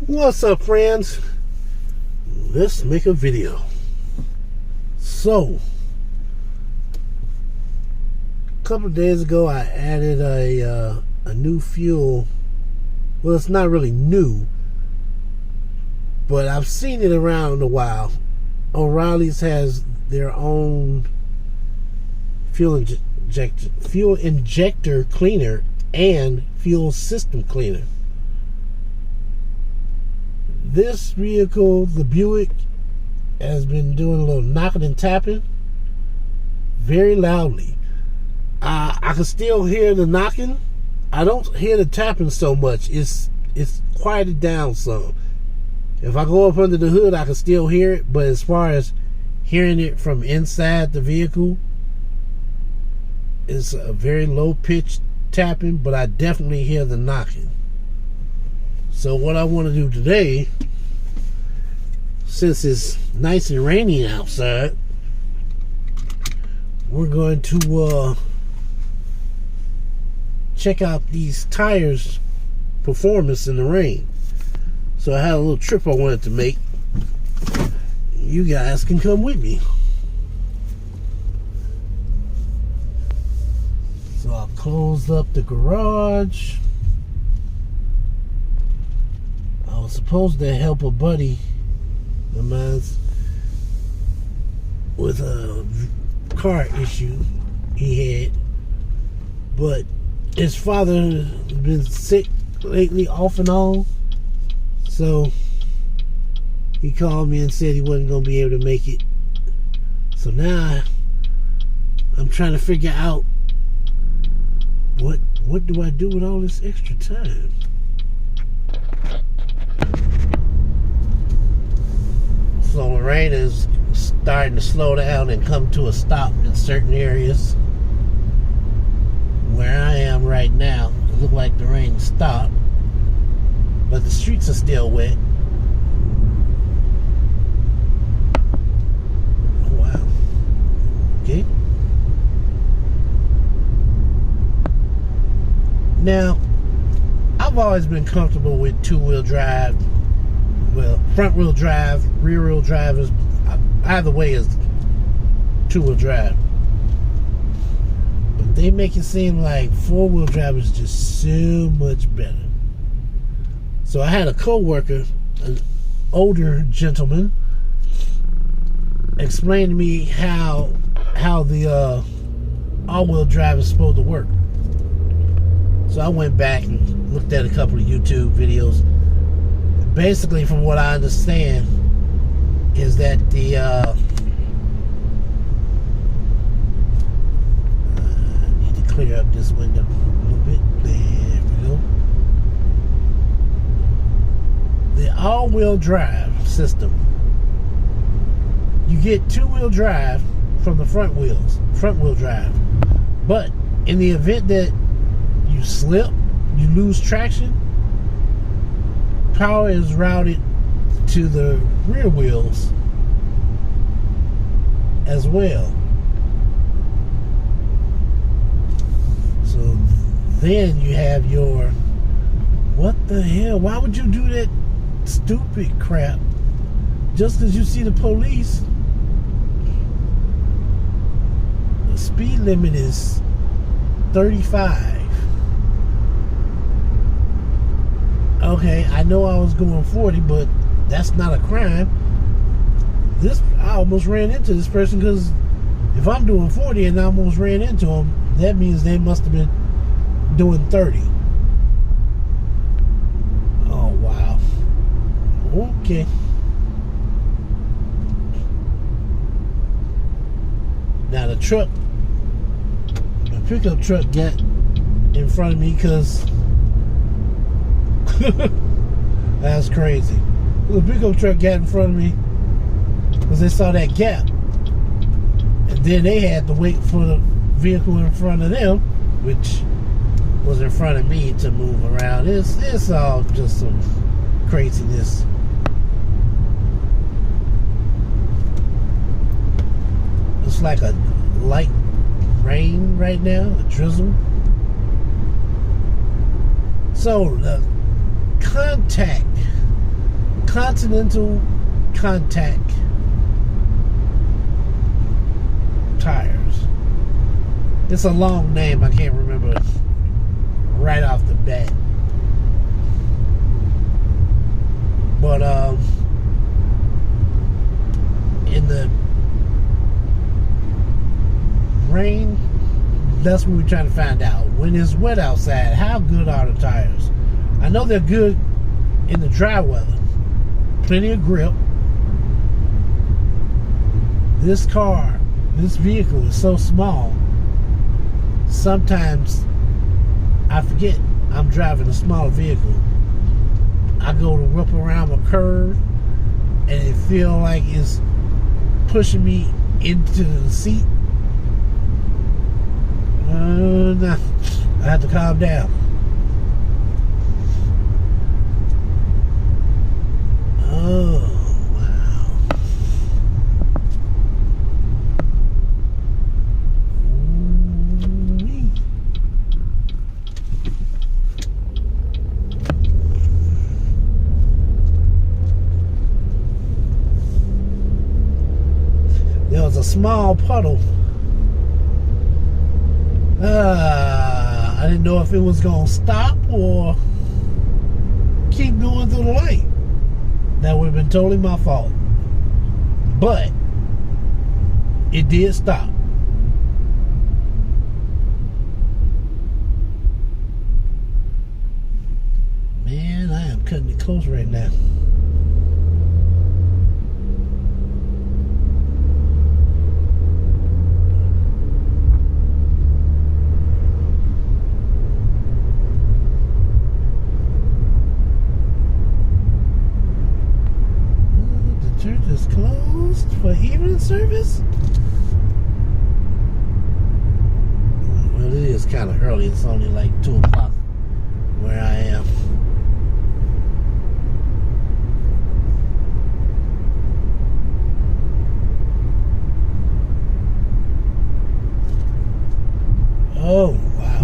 What's up, friends? Let's make a video. So, a couple of days ago I added a new fuel. Well, it's not really new, but I've seen it around a while. O'Reilly's has their own fuel injector cleaner and fuel system cleaner. This vehicle, the Buick, has been doing a little knocking and tapping very loudly. I can still hear the knocking. I don't hear the tapping so much. It's quieted down some. If I go up under the hood, I can still hear it, but as far as hearing it from inside the vehicle, it's a very low pitched tapping, but I definitely hear the knocking. So what I want to do today, since it's nice and rainy outside, we're going to check out these tires' performance in the rain. So I had a little trip I wanted to make. You guys can come with me. So I'll close up the garage. I was supposed to help a buddy of mine with a car issue he had, but his father has been sick lately, off and on. So he called me and said he wasn't going to be able to make it. So now I'm trying to figure out what do I do with all this extra time. So the rain is starting to slow down and come to a stop in certain areas. Where I am right now, it looks like the rain stopped, but the streets are still wet. Oh wow. Okay. Now, I've always been comfortable with two-wheel drive. Well, front-wheel drive, rear-wheel drive is either way is two-wheel drive. But they make it seem like four-wheel drive is just so much better. So I had a co-worker, an older gentleman, explain to me how the all-wheel drive is supposed to work. So I went back and looked at a couple of YouTube videos. Basically, from what I understand, is that the I need to clear up this window a little bit. There we go. The all-wheel drive system, you get two-wheel drive from the front-wheel drive. But in the event that you slip, you lose traction, power is routed to the rear wheels as well. So then you have your, what the hell? Why would you do that stupid crap just because you see the police? The speed limit is 35. Okay, I know I was going 40, but that's not a crime. I almost ran into this person, because if I'm doing 40 and I almost ran into them, that means they must have been doing 30. Oh, wow. Okay. Now the pickup truck got in front of me because that's crazy. The pickup truck got in front of me because they saw that gap, and then they had to wait for the vehicle in front of them, which was in front of me, to move around. It's all just some craziness. It's like a light rain right now, a drizzle. So the contact Continental Contact Tires. It's a long name. I can't remember right off the bat. But in the rain, that's what we're trying to find out. When it's wet outside, how good are the tires? I know they're good in the dry weather. Plenty of grip. This vehicle is so small, sometimes I forget I'm driving a smaller vehicle. I go to whip around a curve and it feel like it's pushing me into the seat. Nah, I have to calm down. Oh, wow. Ooh-wee. There was a small puddle. I didn't know if it was going to stop or keep going through the light. That would have been totally my fault. But it did stop. Man, I am cutting it close right now. Church is closed for evening service. Well, it is kind of early. It's only like 2 o'clock where I am. Oh, wow.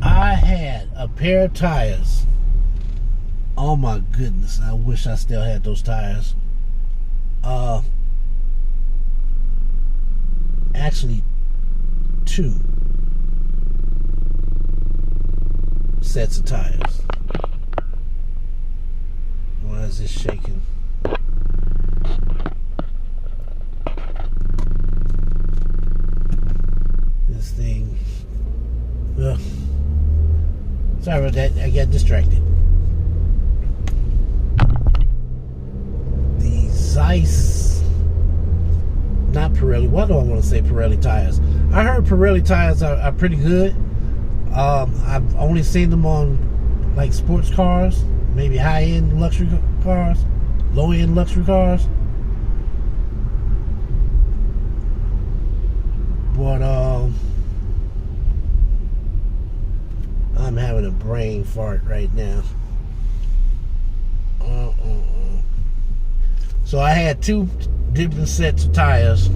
I had a pair of tires. Oh my goodness, I wish I still had those tires. Actually, 2 sets of tires. Why is this shaking? This thing. Ugh. Sorry about that, I got distracted. Zeiss, not Pirelli. Why do I want to say Pirelli tires? I heard Pirelli tires are pretty good. I've only seen them on like sports cars, maybe high-end luxury cars, low-end luxury cars. But I'm having a brain fart right now. So I had 2 different sets of tires,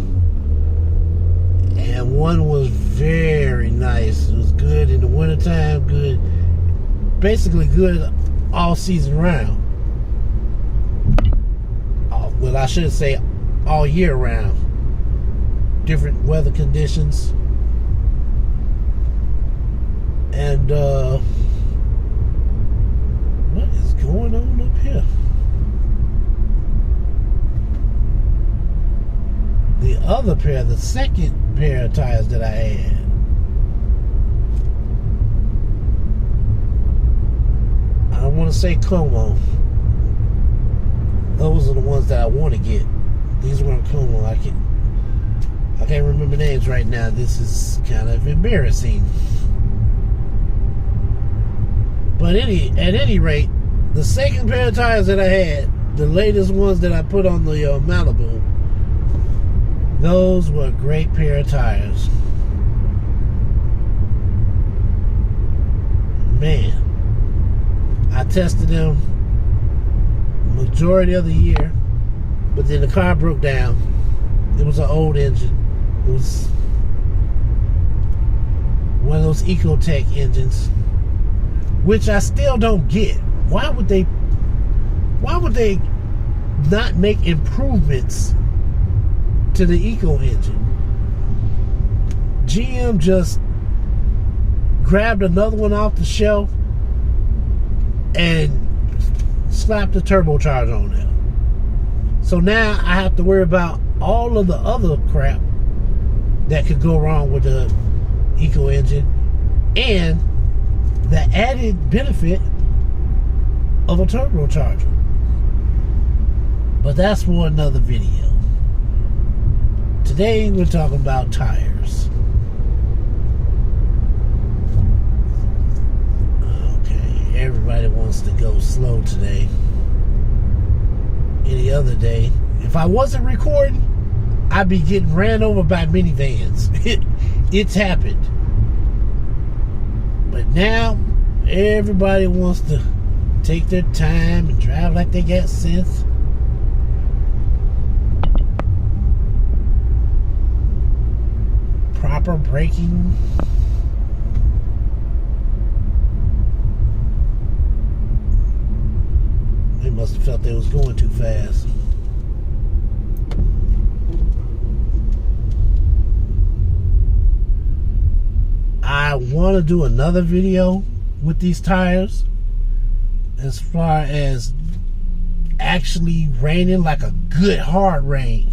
and one was very nice. It was good in the wintertime, good, basically good all season round. Well, I should say all year round. Different weather conditions. And what is going on up here? The other pair, the second pair of tires that I had, I don't want to say Como. Those are the ones that I want to get. These weren't Como. I can't remember names right now. This is kind of embarrassing. But at any rate, the second pair of tires that I had, the latest ones that I put on the Malibu, those were a great pair of tires. Man, I tested them majority of the year, but then the car broke down. It was an old engine. It was one of those Ecotech engines. which I still don't get. Why would they not make improvements to the Eco engine? GM just grabbed another one off the shelf and slapped the turbocharger on there. So now I have to worry about all of the other crap that could go wrong with the Eco engine and the added benefit of a turbocharger. But that's for another video. Today we're talking about tires. Okay, everybody wants to go slow today. Any other day, if I wasn't recording, I'd be getting ran over by minivans. It's happened. But now, everybody wants to take their time and drive like they got sense. Proper braking. They must have felt they was going too fast. I want to do another video with these tires as far as actually raining, like a good hard rain.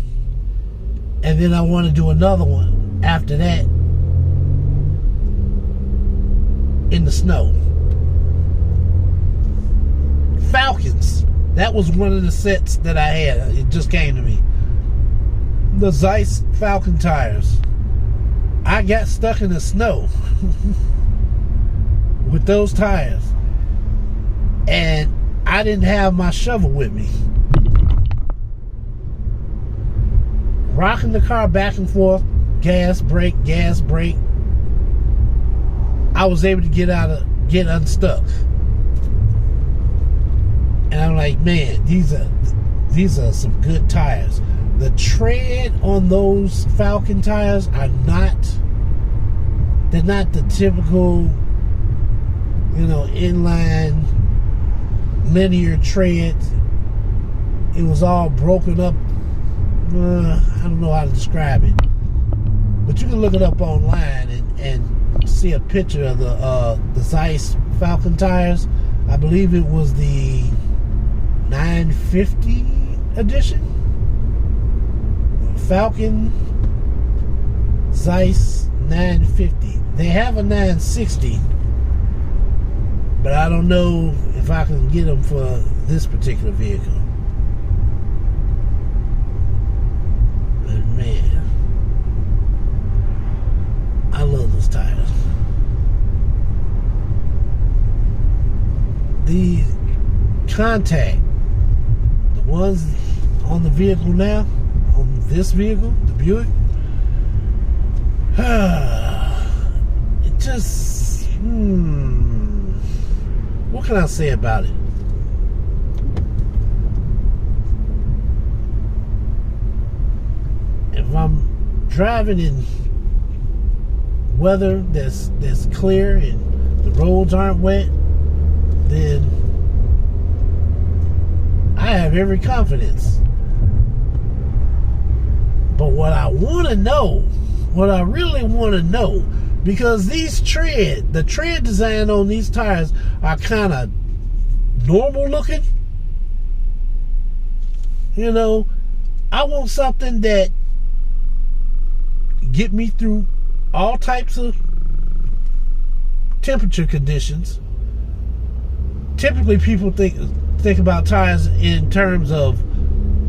And then I want to do another one after that in the snow. Falcons. That was one of the sets that I had. It just came to me. The Zeiss Falcon tires. I got stuck in the snow with those tires. And I didn't have my shovel with me. Rocking the car back and forth, gas, brake, gas, brake. I was able to get unstuck. And I'm like, man, these are some good tires. The tread on those Falcon tires are they're not the typical, inline linear tread. It was all broken up. I don't know how to describe it, but you can look it up online and see a picture of the Zeiss Falcon tires. I believe it was the 950 edition. Falcon Zeiss 950. They have a 960, but I don't know if I can get them for this particular vehicle. But man, I love those tires. The Contact, the ones on the vehicle now, on this vehicle, the Buick, it just, what can I say about it? If I'm driving in weather that's clear and the roads aren't wet, then I have every confidence. But what I want to know, what I really want to know, because the tread design on these tires are kind of normal looking. I want something that get me through all types of temperature conditions. Typically, people think about tires in terms of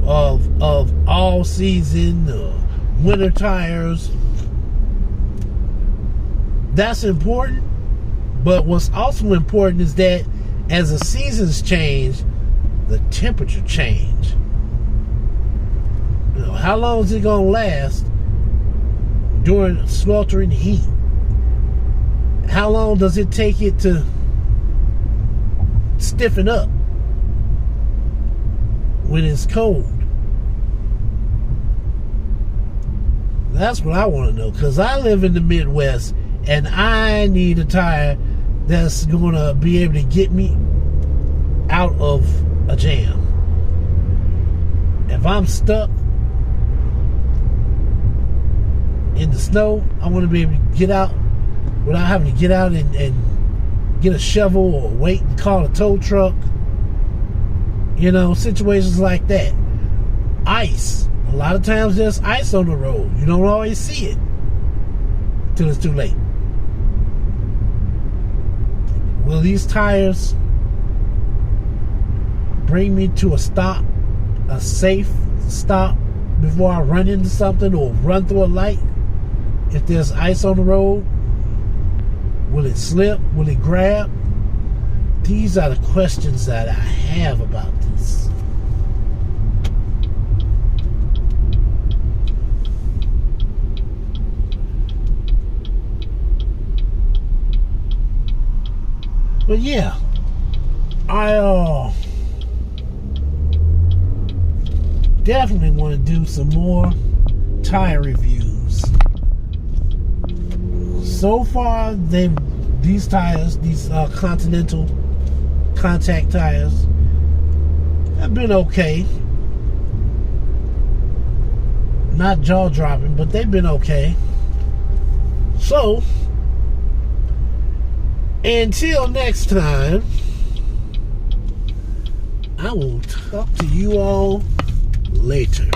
all season, winter tires. That's important, but what's also important is that as the seasons change, the temperature change. How long is it going to last during sweltering heat? How long does it take it to stiffen up when it's cold? That's what I want to know, because I live in the Midwest and I need a tire that's going to be able to get me out of a jam. If I'm stuck in the snow, I want to be able to get out without having to get out and get a shovel or wait and call a tow truck. You know, situations like that. Ice. A lot of times there's ice on the road. You don't always see it till it's too late. Will these tires bring me to a stop, a safe stop, before I run into something or run through a light? If there's ice on the road, will it slip? Will it grab? These are the questions that I have about this. But yeah, I definitely want to do some more tire reviews. So far, these tires, these Continental contact tires, have been okay. Not jaw-dropping, but they've been okay. So, until next time, I will talk to you all later.